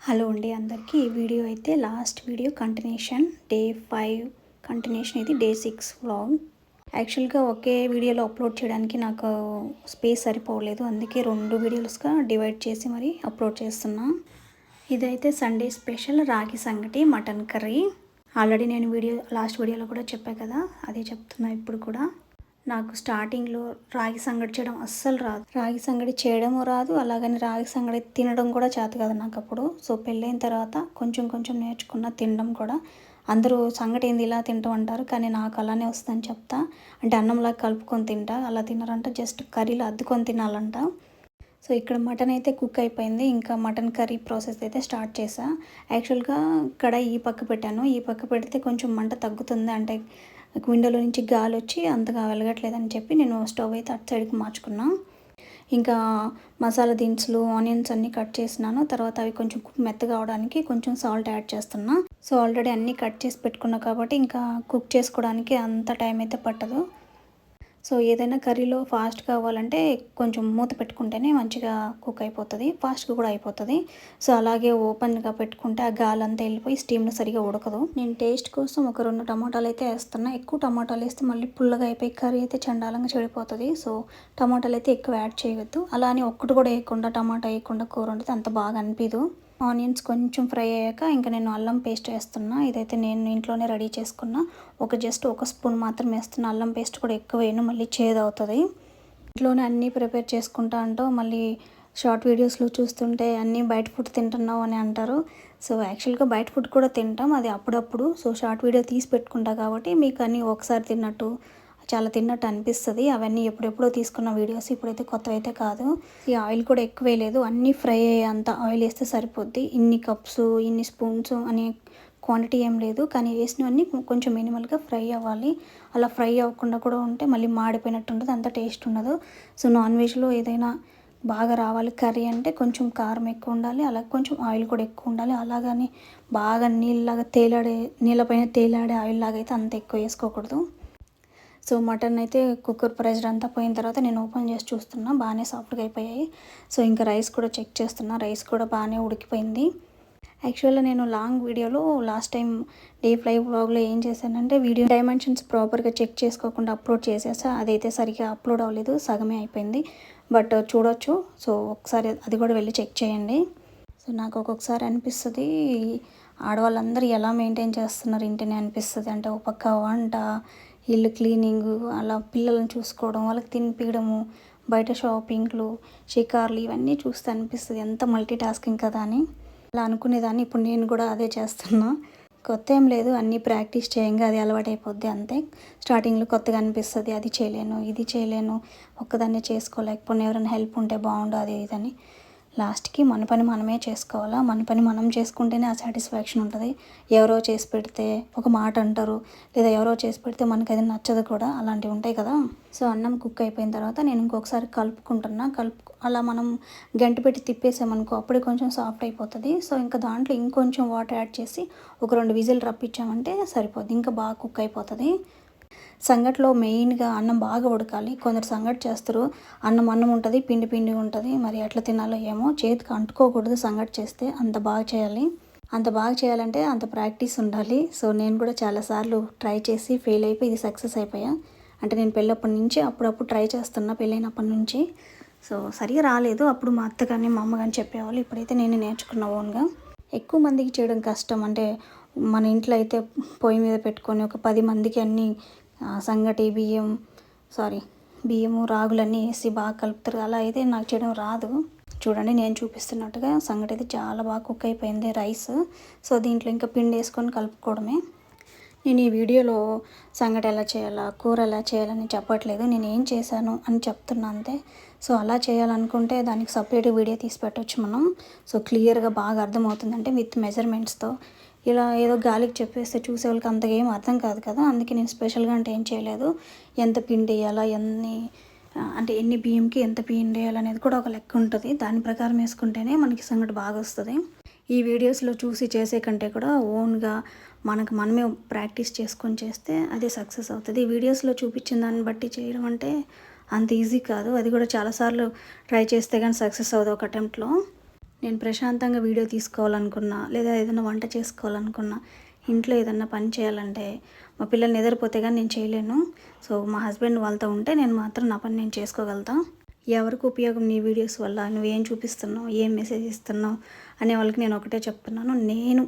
Hello అండి అందరికీ. ఈ వీడియో అయితే last video continuation, day 5 continuation. ఇది డే 6 వ్లాగ్. యాక్చువల్గా ఒకే వీడియోలో అప్లోడ్ చేయడానికి నాకు స్పేస్ సరిపోలేదు, అందుకే 2 వీడియోస్గా డివైడ్ చేసి మరి అప్లోడ్ చేస్తున్నా. ఇదైతే సండే స్పెషల్ రాగి సంగటి మటన్ కర్రీ. ఆల్రెడీ నేను లాస్ట్ వీడియోలో కూడా చెప్పా కదా, అదే చెప్తున్నా ఇప్పుడు కూడా. నాకు స్టార్టింగ్లో రాగి సంగటి చేయడం అస్సలు రాదు. రాగి సంగటి చేయడము రాదు, అలాగని రాగి సంగటి తినడం కూడా చేత కాదు నాకు అప్పుడు. సో పెళ్ళైన తర్వాత కొంచెం కొంచెం నేర్చుకున్న తినడం కూడా. అందరూ సంగటి ఏంది ఇలా తింటాం అంటారు, కానీ నాకు అలానే వస్తుందని చెప్తా. అంటే అన్నంలా కలుపుకొని తింటా, అలా తినరంట, జస్ట్ కర్రీలో అద్దుకొని తినాలంట. సో ఇక్కడ మటన్ అయితే కుక్ అయిపోయింది, ఇంకా మటన్ కర్రీ ప్రాసెస్ అయితే స్టార్ట్ చేసా. యాక్చువల్గా ఇక్కడ ఈ పక్క పెట్టాను, ఈ పక్క పెడితే కొంచెం మంట తగ్గుతుంది, అంటే విండోలో నుంచి గాలి వచ్చి అంతగా వెలగట్లేదని చెప్పి నేను స్టవ్ అయితే అటు సైడ్కి మార్చుకున్నా. ఇంకా మసాలా దినుసులు, ఆనియన్స్ అన్నీ కట్ చేసినాను. తర్వాత అవి కొంచెం మెత్తగా అవడానికి కొంచెం సాల్ట్ యాడ్ చేస్తున్నా. సో ఆల్రెడీ అన్నీ కట్ చేసి పెట్టుకున్నా కాబట్టి ఇంకా కుక్ చేసుకోవడానికి అంత టైం అయితే పట్టదు. సో ఏదైనా కర్రీలో ఫాస్ట్గా అవ్వాలంటే కొంచెం మూత పెట్టుకుంటేనే మంచిగా కుక్ అయిపోతుంది, ఫాస్ట్గా కూడా అయిపోతుంది. సో అలాగే ఓపెన్గా పెట్టుకుంటే ఆ గాలి అంతా వెళ్ళిపోయి స్టీమ్లో సరిగా ఉడకదు. నేను టేస్ట్ కోసం ఒక 2 టమాటాలు అయితే వేస్తున్నా. ఎక్కువ టమాటాలు వేస్తే మళ్ళీ పుల్లగా అయిపోయి కర్రీ అయితే చండాలంగా చెడిపోతుంది. సో టమాటాలు అయితే ఎక్కువ యాడ్ చేయవద్దు. అలా అని ఒక్కటి కూడా వేయకుండా టమాటా వేయకుండా కూర వండితే అంత బాగా అనిపించదు. ఆనియన్స్ కొంచెం ఫ్రై అయ్యాక ఇంకా నేను అల్లం పేస్ట్ వేస్తున్నా. ఇదైతే నేను ఇంట్లోనే రెడీ చేసుకున్నా. జస్ట్ ఒక స్పూన్ మాత్రం వేస్తున్నా. అల్లం పేస్ట్ కూడా ఎక్కువ వేయను, మళ్ళీ చేదు అవుతుంది. ఇంట్లోనే అన్నీ ప్రిపేర్ చేసుకుంటా అంటూ మళ్ళీ షార్ట్ వీడియోస్లో చూస్తుంటే అన్నీ బయట ఫుడ్ తింటున్నావు అని అంటారు. సో యాక్చువల్గా బయట ఫుడ్ కూడా తింటాం, అది అప్పుడప్పుడు. సో షార్ట్ వీడియో తీసి పెట్టుకుంటా కాబట్టి మీకు అన్నీ ఒకసారి తిన్నట్టు, చాలా తిన్నట్టు అనిపిస్తుంది. అవన్నీ ఎప్పుడెప్పుడో తీసుకున్న వీడియోస్, ఇప్పుడైతే కొత్తవి అయితే కాదు. ఈ ఆయిల్ కూడా ఎక్కువ వేయలేదు, అన్నీ ఫ్రై అయ్యేంత ఆయిల్ వేస్తే సరిపోద్ది. ఇన్ని కప్స్, ఇన్ని స్పూన్స్ అనే క్వాంటిటీ ఏం లేదు, కానీ వేసినవన్నీ కొంచెం మినిమల్గా ఫ్రై అవ్వాలి. అలా ఫ్రై అవ్వకుండా కూడా ఉంటే మళ్ళీ మాడిపోయినట్టు ఉంటుంది, అంత టేస్ట్ ఉండదు. సో నాన్ వెజ్లో ఏదైనా బాగా రావాలి కర్రీ అంటే కొంచెం కారం ఎక్కువ ఉండాలి, అలాగే కొంచెం ఆయిల్ కూడా ఎక్కువ ఉండాలి. అలాగని బాగా నీళ్ళపైన తేలాడే ఆయిల్ లాగా అయితే అంత ఎక్కువ వేసుకోకూడదు. సో మటన్ అయితే కుక్కర్ ప్రెషర్ అంతా పోయిన తర్వాత నేను ఓపెన్ చేసి చూస్తున్నా, బాగానే సాఫ్ట్గా అయిపోయాయి. సో ఇంకా రైస్ కూడా చెక్ చేస్తున్నా, రైస్ కూడా బాగానే ఉడికిపోయింది. యాక్చువల్గా నేను లాంగ్ వీడియోలో లాస్ట్ టైం డే 5 వ్లాగ్లో ఏం చేశానంటే వీడియో డైమెన్షన్స్ ప్రాపర్గా చెక్ చేసుకోకుండా అప్లోడ్ చేసేసా. అదైతే సరిగ్గా అప్లోడ్ అవ్వలేదు, సగమే అయిపోయింది. బట్ చూడొచ్చు, సో ఒకసారి అది కూడా వెళ్ళి చెక్ చేయండి. సో నాకు ఒక్కొక్కసారి అనిపిస్తుంది ఆడవాళ్ళందరూ ఎలా మెయింటైన్ చేస్తున్నారు ఇంటిని అనిపిస్తుంది. అంటే ఒక పక్క వంట, ఇల్లు క్లీనింగ్, అలా పిల్లలను చూసుకోవడం, వాళ్ళకి తినిపించడము, బయట షాపింగ్లు, షికార్లు, ఇవన్నీ చూస్తే అనిపిస్తుంది ఎంత మల్టీ టాస్కింగ్ కదా అని. అలా అనుకునేదాన్ని, ఇప్పుడు నేను కూడా అదే చేస్తున్నా. కొత్త ఏం లేదు, అన్నీ ప్రాక్టీస్ చేయంగా అది అలవాటు అయిపోద్ది అంతే. స్టార్టింగ్లో కొత్తగా అనిపిస్తుంది, అది చేయలేను, ఇది చేయలేను, ఒక్కదాన్నే చేసుకోలేకపోయినా ఎవరైనా హెల్ప్ ఉంటే బాగుండు, అది ఇదని. లాస్ట్కి మన పని మనమే చేసుకోవాలా. మన పని మనం చేసుకుంటేనే ఆ సాటిస్ఫాక్షన్ ఉంటుంది. ఎవరో చేసి పెడితే ఒక మాట అంటారు, లేదా ఎవరో చేసి పెడితే మనకి అది నచ్చదు కూడా, అలాంటివి ఉంటాయి కదా. సో అన్నం కుక్ అయిపోయిన తర్వాత నేను ఇంకొకసారి కలుపుకుంటున్నా. అలా మనం గంట పెట్టి తిప్పేసామనుకో అప్పుడే కొంచెం సాఫ్ట్ అయిపోతుంది. సో ఇంకా దాంట్లో ఇంకొంచెం వాటర్ యాడ్ చేసి ఒక 2 విజిల్ రప్పించామంటే సరిపోద్ది, ఇంకా బాగా కుక్ అయిపోతుంది. సంగట్లో మెయిన్గా అన్నం బాగా ఉడకాలి. కొందరు సంగటి చేస్తారు, అన్నం ఉంటుంది, పిండి ఉంటుంది, మరి ఎట్లా తినాలో ఏమో. చేతికి అంటుకోకూడదు సంగటి చేస్తే, అంత బాగా చేయాలి. అంత బాగా చేయాలంటే అంత ప్రాక్టీస్ ఉండాలి. సో నేను కూడా చాలాసార్లు ట్రై చేసి ఫెయిల్ అయిపోయి ఇది సక్సెస్ అయిపోయా. అంటే నేను పెళ్ళప్పటి నుంచి అప్పుడప్పుడు ట్రై చేస్తున్నా, పెళ్ళైనప్పటి నుంచి. సో సరిగా రాలేదు, అప్పుడు మా అత్త కానీ మా అమ్మ కానీ చెప్పేవాళ్ళు. ఇప్పుడైతే నేను నేర్చుకున్న ఓన్గా. ఎక్కువ మందికి చేయడం కష్టం. అంటే మన ఇంట్లో అయితే పొయ్యి మీద పెట్టుకొని ఒక 10 మందికి అన్నీ సంగటి బియ్యము రాగులన్నీ వేసి బాగా కలుపుతారు. అలా అయితే నాకు చేయడం రాదు. చూడండి నేను చూపిస్తున్నట్టుగా సంగటి అయితే చాలా బాగా కుక్ అయిపోయింది రైస్. సో దీంట్లో ఇంకా పిండి వేసుకొని కలుపుకోవడమే. నేను ఈ వీడియోలో సంగటి ఎలా చేయాలా, కూర ఎలా చేయాలని చెప్పట్లేదు, నేను ఏం చేశాను అని చెప్తున్నా అంతే. సో అలా చేయాలనుకుంటే దానికి సపరేట్ వీడియో తీసి పెట్టవచ్చు మనం. సో క్లియర్గా బాగా అర్థమవుతుంది, అంటే విత్ మెజర్మెంట్స్తో. ఇలా ఏదో గాలికి చెప్పేస్తే చూసే వాళ్ళకి అంతగా ఏం అర్థం కాదు కదా. అందుకే నేను స్పెషల్గా అంటే ఏం చేయలేదు. ఎంత పిండి వేయాలా, అంటే ఎన్ని బియ్యంకి ఎంత పిండి వేయాలనేది కూడా ఒక లెక్క ఉంటుంది. దాని ప్రకారం వేసుకుంటేనే మనకి సంగటి బాగా వస్తుంది. ఈ వీడియోస్లో చూసి చేసే కంటే కూడా ఓన్గా మనమే ప్రాక్టీస్ చేసుకొని చేస్తే అదే సక్సెస్ అవుతుంది. ఈ వీడియోస్లో చూపించిన దాన్ని బట్టి చేయడం అంటే అంత ఈజీ కాదు. అది కూడా చాలాసార్లు ట్రై చేస్తే కానీ సక్సెస్ అవ్వదు ఒక అటెంప్ట్లో. నేను ప్రశాంతంగా వీడియో తీసుకోవాలనుకున్నా, లేదా ఏదైనా వంట చేసుకోవాలనుకున్నా, ఇంట్లో ఏదన్నా పని చేయాలంటే మా పిల్లలు నిద్రపోతే కానీ నేను చేయలేను. సో మా హస్బెండ్ వాళ్ళతో ఉంటే నేను మాత్రం నా పని నేను చేసుకోగలుగుతా. ఎవరికి ఉపయోగం నీ వీడియోస్ వల్ల, నువ్వేం చూపిస్తున్నావు, ఏం మెసేజ్ ఇస్తున్నావు అనే వాళ్ళకి నేను ఒకటే చెప్తున్నాను. నేను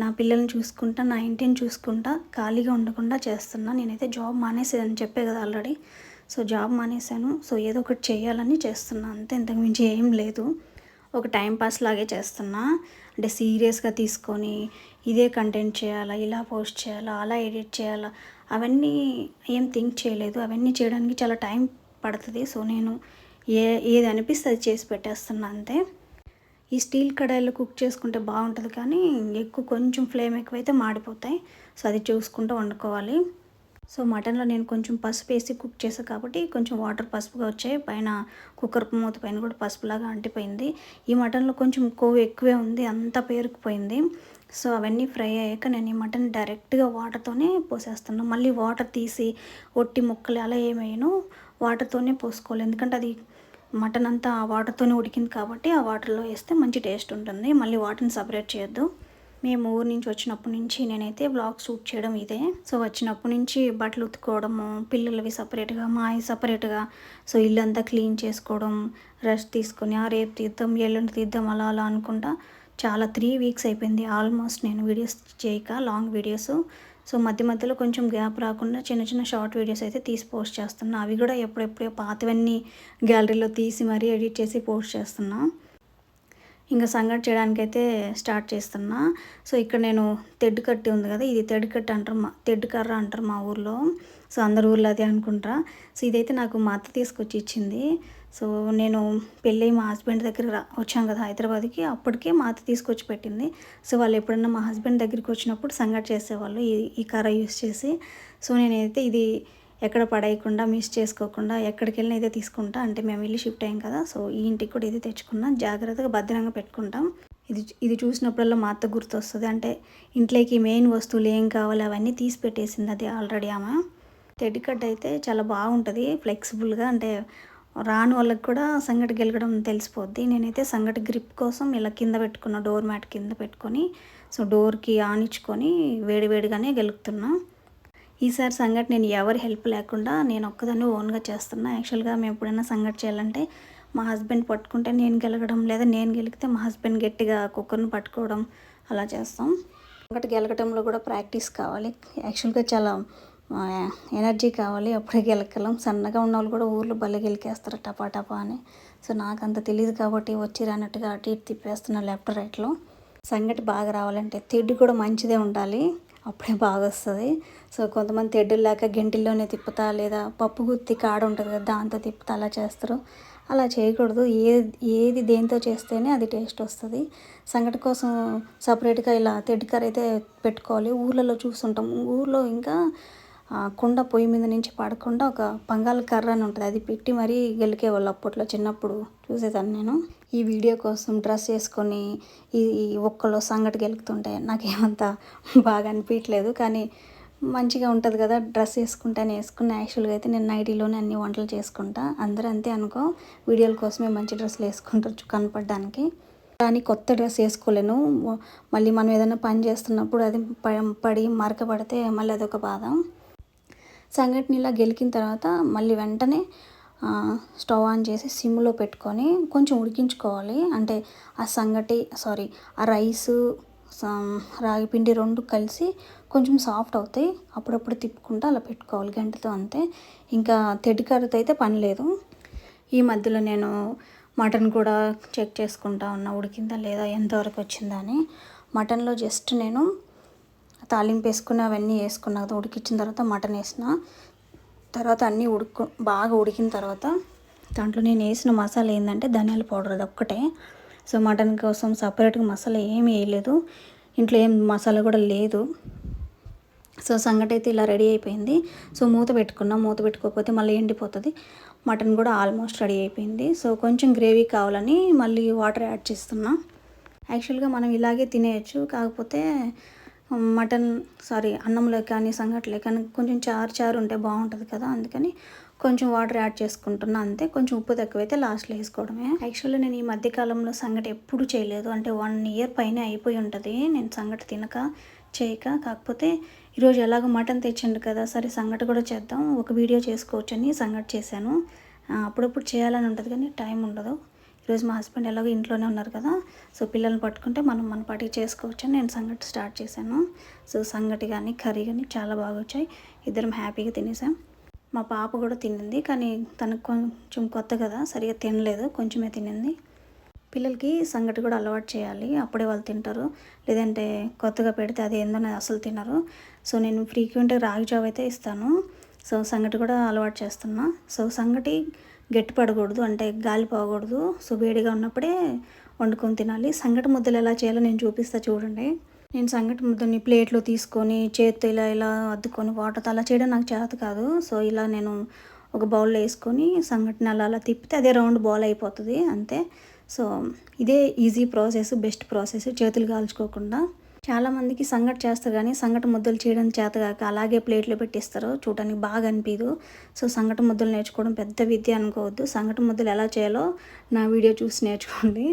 నా పిల్లల్ని చూసుకుంటా, నా ఇంటిని చూసుకుంటా, ఖాళీగా ఉండకుండా చేస్తున్నా. నేనైతే జాబ్ మానేసేదని చెప్పే కదా ఆల్రెడీ. సో జాబ్ మానేశాను. సో ఏదో ఒకటి చేయాలని చేస్తున్నా అంతే, ఇంతకు మించి ఏం లేదు. ఒక టైం పాస్ లాగే చేస్తున్నా. అంటే సీరియస్గా తీసుకొని ఇదే కంటెంట్ చేయాలా, ఇలా పోస్ట్ చేయాలా, అలా ఎడిట్ చేయాలా, అవన్నీ ఏం థింక్ చేయలేదు. అవన్నీ చేయడానికి చాలా టైం పడుతుంది. సో నేను ఏది అనిపిస్తే అది చేసి పెట్టేస్తున్నా అంతే. ఈ స్టీల్ కడాయిలో కుక్ చేసుకుంటే బాగుంటుంది, కానీ ఎక్కువ కొంచెం ఫ్లేమ్ ఎక్కువైతే మాడిపోతాయి. సో అది చూసుకుంటూ వండుకోవాలి. సో మటన్లో నేను కొంచెం పసుపు వేసి కుక్ చేసాను కాబట్టి కొంచెం వాటర్ పసుపుగా వచ్చాయి. పైన కుక్కర్ మూత పైన కూడా పసుపులాగా అంటిపోయింది. ఈ మటన్లో కొంచెం కొవ్వు ఎక్కువే ఉంది, అంతా పేరుకుపోయింది. సో అవన్నీ ఫ్రై అయ్యాక నేను ఈ మటన్ డైరెక్ట్గా వాటర్తోనే పోసేస్తున్నాను. మళ్ళీ వాటర్ తీసి ఒట్టి ముక్కలు అలా ఏమైనా వాటర్తోనే పోసుకోవాలి, ఎందుకంటే అది మటన్ అంతా ఆ వాటర్తోనే ఉడికింది కాబట్టి ఆ వాటర్లో వేస్తే మంచి టేస్ట్ ఉంటుంది. మళ్ళీ వాటర్ని సపరేట్ చేయొద్దు. మేము ఊరు నుంచి వచ్చినప్పటి నుంచి నేనైతే వ్లాగ్ షూట్ చేయడం ఇదే. సో వచ్చినప్పటి నుంచి బట్టలు ఉతుక్కోవడము, పిల్లలవి సపరేట్గా, మావి సపరేట్గా, సో ఇల్లంతా క్లీన్ చేసుకోవడం, రెస్ట్ తీసుకొని రేపు తీద్దాం, ఎల్లుండి తీద్దాం, అలా అలా అనుకుంటా చాలా 3 వీక్స్ అయిపోయింది ఆల్మోస్ట్ నేను వీడియోస్ చేయక, లాంగ్ వీడియోస్. సో మధ్య మధ్యలో కొంచెం గ్యాప్ రాకుండా చిన్న చిన్న షార్ట్ వీడియోస్ అయితే తీసి పోస్ట్ చేస్తున్నా. అవి కూడా ఎప్పుడెప్పుడో పాతవన్నీ గ్యాలరీలో తీసి మరీ ఎడిట్ చేసి పోస్ట్ చేస్తున్నా. ఇంకా సంగటి చేయడానికైతే స్టార్ట్ చేస్తున్నా. సో ఇక్కడ నేను తెడ్డు కట్టి ఉంది కదా, ఇది తెడ్డు కట్టి అంటారు, తెడ్డు కర్ర అంటారు మా ఊర్లో. సో అందరు ఊర్లో అదే అనుకుంటారా. సో ఇదైతే నాకు మా అత్త తీసుకొచ్చి ఇచ్చింది. సో నేను పెళ్ళి మా హస్బెండ్ దగ్గర వచ్చాం కదా హైదరాబాద్కి, అప్పటికే మా అత్త తీసుకొచ్చి పెట్టింది. సో వాళ్ళు ఎప్పుడన్నా మా హస్బెండ్ దగ్గరికి వచ్చినప్పుడు సంగటి చేసేవాళ్ళు ఈ కర్ర యూస్ చేసి. సో నేనైతే ఇది ఎక్కడ పడేయకుండా, మిస్ చేసుకోకుండా ఎక్కడికి వెళ్ళినా ఇదే తీసుకుంటా. అంటే మేము ఇల్లు షిఫ్ట్ అయ్యాం కదా, సో ఈ ఇంటికి కూడా ఇది తెచ్చుకున్నా, జాగ్రత్తగా భద్రంగా పెట్టుకుంటాం. ఇది చూసినప్పుడల్లా మా అత్త గుర్తొస్తుంది. అంటే ఇంట్లోకి మెయిన్ వస్తువులు ఏం కావాలి అవన్నీ తీసి పెట్టేసింది అది ఆల్రెడీ ఆమె. తెడ్డికడ్డ అయితే చాలా బాగుంటుంది, ఫ్లెక్సిబుల్గా. అంటే రాని వాళ్ళకి కూడా సంగటి గెలగడం తెలిసిపోద్ది. నేనైతే సంగటి గ్రిప్ కోసం ఇలా కింద పెట్టుకున్న, డోర్ మ్యాట్ కింద పెట్టుకొని, సో డోర్కి ఆనించుకొని వేడివేడిగానే గెలుగుతున్నా. ఈసారి సంగటి నేను ఎవరి హెల్ప్ లేకుండా నేను ఒక్కదాన్ని ఓన్గా చేస్తున్నా. యాక్చువల్గా మేము ఎప్పుడైనా సంగటి చేయాలంటే మా హస్బెండ్ పట్టుకుంటే నేను గెలగడం, లేదా నేను గెలిగితే మా హస్బెండ్ గట్టిగా కుక్కర్ని పట్టుకోవడం అలా చేస్తాం. సంగటి గెలగడంలో కూడా ప్రాక్టీస్ కావాలి. యాక్చువల్గా చాలా ఎనర్జీ కావాలి, అప్పుడే గెలగలం. సన్నగా ఉన్న వాళ్ళు కూడా ఊర్లో భలే గెలికేస్తారు టపా టపా అని. సో నాకు అంత తెలియదు కాబట్టి వచ్చి రానట్టుగా అటు ఇటు తిప్పేస్తున్నా లెఫ్ట్ రైట్లో. సంగటి బాగా రావాలంటే తెడ్డు కూడా మంచిదే ఉండాలి, అప్పుడే బాగా వస్తుంది. సో కొంతమంది తెడ్డులు లేక గెంటిల్లోనే తిప్పుతా, లేదా పప్పు గుత్తి కాడ ఉంటుంది కదా దాంతో తిప్పుతా అలా చేస్తారు. అలా చేయకూడదు. ఏది దేంతో చేస్తేనే అది టేస్ట్ వస్తుంది. సంగటి కోసం సపరేట్గా ఇలా తెడ్డుకర్ర అయితే పెట్టుకోవాలి. ఊర్లలో చూస్తుంటాం, ఊర్లో ఇంకా కుండ పొయ్యి మీద నుంచి పడకుండా ఒక పంగాల కర్ర అని ఉంటుంది, అది పెట్టి మరీ గెలికేవాళ్ళు అప్పట్లో. చిన్నప్పుడు చూసేదాన్ని నేను. ఈ వీడియో కోసం డ్రెస్ వేసుకొని ఈ ఒక్కలో సంగటి గెలుకుతుంటే నాకేమంత బాగా అనిపించలేదు, కానీ మంచిగా ఉంటుంది కదా డ్రెస్ వేసుకుంటానే వేసుకున్న. యాక్చువల్గా అయితే నేను నైటీలోనే అన్ని వంటలు చేసుకుంటా. అందరూ అంతే అనుకో, వీడియోల కోసమే మంచి డ్రెస్సులు వేసుకుంటారు కనపడడానికి. కానీ కొత్త డ్రెస్ వేసుకోలేను. మళ్ళీ మనం ఏదైనా పని చేస్తున్నప్పుడు అది పడి మరక పడితే మళ్ళీ అదొక బాధ. సంగటిని ఇలా గెలికిన తర్వాత మళ్ళీ వెంటనే స్టవ్ ఆన్ చేసి సిమ్లో పెట్టుకొని కొంచెం ఉడికించుకోవాలి. అంటే ఆ రైసు రాగి పిండి రెండు కలిసి కొంచెం సాఫ్ట్ అవుతాయి. అప్పుడప్పుడు తిప్పుకుంటూ అలా పెట్టుకోవాలి గంటతో, అంతే. ఇంకా తెడ్డుకర్రతో అయితే పని లేదు. ఈ మధ్యలో నేను మటన్ కూడా చెక్ చేసుకుంటా ఉన్నా, ఉడికిందా లేదా, ఎంతవరకు వచ్చిందా అని. మటన్లో జస్ట్ నేను తాలింపు వేసుకుని అవన్నీ వేసుకున్నా కదా, ఉడికించిన తర్వాత మటన్ వేసిన తర్వాత అన్నీ బాగా ఉడికిన తర్వాత దాంట్లో నేను వేసిన మసాలా ఏంటంటే ధనియాల పౌడర్, అది ఒక్కటే. సో మటన్ కోసం సపరేట్గా మసాలా ఏమీ వేయలేదు, ఇంట్లో ఏం మసాలా కూడా లేదు. సో సంగటి అయితే ఇలా రెడీ అయిపోయింది. సో మూత పెట్టుకోకపోతే మళ్ళీ ఎండిపోతుంది. మటన్ కూడా ఆల్మోస్ట్ రెడీ అయిపోయింది. సో కొంచెం గ్రేవీ కావాలని మళ్ళీ వాటర్ యాడ్ చేస్తున్నా. యాక్చువల్గా మనం ఇలాగే తినేయచ్చు, కాకపోతే అన్నంలో కానీ సంగట్లో కానీ కొంచెం చారు ఉంటే బాగుంటుంది కదా, అందుకని కొంచెం వాటర్ యాడ్ చేసుకుంటున్నా అంతే. కొంచెం ఉప్పు తక్కువైతే లాస్ట్లో వేసుకోవడమే. యాక్చువల్లీ నేను ఈ మధ్యకాలంలో సంగటి ఎప్పుడు చేయలేదు, అంటే 1 ఇయర్ పైన అయిపోయి ఉంటుంది నేను సంగటి తినక చేయక. కాకపోతే ఈరోజు ఎలాగో మటన్ తెచ్చిండు కదా, సరే సంగటి కూడా చేద్దాం, ఒక వీడియో చేసుకోవచ్చని సంగటి చేశాను. అప్పుడప్పుడు చేయాలని ఉంటుంది కానీ టైం ఉండదు. ఈరోజు మా హస్బెండ్ ఎలాగో ఇంట్లోనే ఉన్నారు కదా, సో పిల్లల్ని పట్టుకుంటే మనం మన పాటికి చేసుకోవచ్చని నేను సంగటి స్టార్ట్ చేశాను. సో సంగటి కానీ కర్రీ కానీ చాలా బాగా వచ్చాయి. ఇద్దరం హ్యాపీగా తినేసాం. మా పాప కూడా తినింది, కానీ తనకు కొంచెం కొత్త కదా సరిగా తినలేదు, కొంచెమే తినింది. పిల్లలకి సంగటి కూడా అలవాటు చేయాలి, అప్పుడే వాళ్ళు తింటారు. లేదంటే కొత్తగా పెడితే అది ఏందో అసలు తినరు. సో నేను ఫ్రీక్వెంట్గా రాగి జావ అయితే ఇస్తాను. సో సంగటి కూడా అలవాటు చేస్తున్నా. సో సంగటి గట్టి పడకూడదు, అంటే గాలి పోకూడదు. సో వేడిగా ఉన్నప్పుడే వండుకొని తినాలి. సంగటి ముద్దలు ఎలా చేయాలో నేను చూపిస్తా చూడండి. నేను సంగటి ముద్దని ప్లేట్లో తీసుకొని చేత్తో ఇలా ఇలా అద్దుకొని వాటర్తో అలా చేయడం నాకు చేత కాదు. సో ఇలా నేను ఒక బౌల్లో వేసుకొని సంగటిని అలా అలా తిప్పితే అదే రౌండ్ బాల్ అయిపోతుంది అంతే. సో ఇదే ఈజీ ప్రాసెస్, బెస్ట్ ప్రాసెస్, చేతులు కాల్చుకోకుండా. చాలామందికి సంగటి చేస్తారు కానీ సంగటి ముద్దలు చేయడం చేత కాక అలాగే ప్లేట్లో పెట్టిస్తారు, చూడడానికి బాగా అనిపించదు. సో సంగటి ముద్దలు నేర్చుకోవడం పెద్ద విద్య అనుకోవద్దు. సంగటి ముద్దలు ఎలా చేయాలో నా వీడియో చూసి నేర్చుకోండి.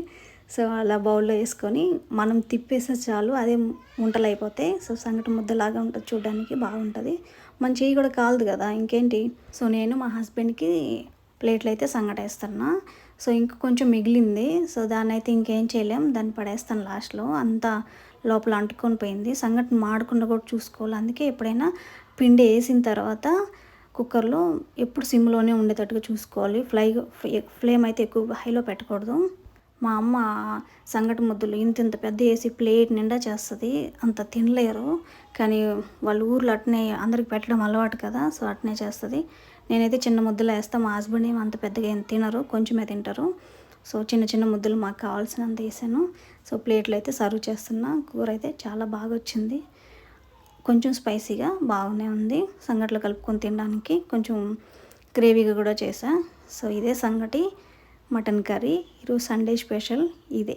సో అలా బౌల్లో వేసుకొని మనం తిప్పేస్తే చాలు, అదే వంటలు అయిపోతాయి. సో సంగటి ముద్దలాగా ఉంటుంది, చూడడానికి బాగుంటుంది. మన చేయి కూడా కాలదు కదా, ఇంకేంటి. సో నేను మా హస్బెండ్కి ప్లేట్లు అయితే సంగటి వేస్తున్నా. సో ఇంకా కొంచెం మిగిలింది, సో దాన్ని అయితే ఇంకేం చేయలేం, దాన్ని పడేస్తాను లాస్ట్లో. అంతా లోపల అంటుకొని పోయింది. సంగటి మాడకుండా కూడా చూసుకోవాలి. అందుకే ఎప్పుడైనా పిండి వేసిన తర్వాత కుక్కర్లో ఎప్పుడు సిమ్లోనే ఉండేటట్టుగా చూసుకోవాలి. ఫ్లేమ్ అయితే ఎక్కువ హైలో పెట్టకూడదు. మా అమ్మ సంగటి ముద్దలు ఇంత పెద్ద వేసి ప్లేట్ నిండా చేస్తుంది, అంత తినలేరు. కానీ వాళ్ళ ఊర్లో అట్నే అందరికి పెట్టడం అలవాటు కదా, సో అట్నే చేస్తుంది. నేనైతే చిన్న ముద్దలు వేస్తాను, మా హస్బెండ్ ఏమో అంత పెద్దగా ఏం తినరు, కొంచెమే తింటారు. సో చిన్న చిన్న ముద్దలు మాకు కావాల్సినంత వేసాను. సో ప్లేట్లు అయితే సర్వ్ చేస్తున్నా. కూర అయితే చాలా బాగా వచ్చింది, కొంచెం స్పైసీగా బాగానే ఉంది. సంగట్లో కలుపుకొని తినడానికి కొంచెం గ్రేవీగా కూడా చేసా. సో ఇదే సంగటి మటన్ కర్రీ, ఈరోజు సండే స్పెషల్ ఇదే.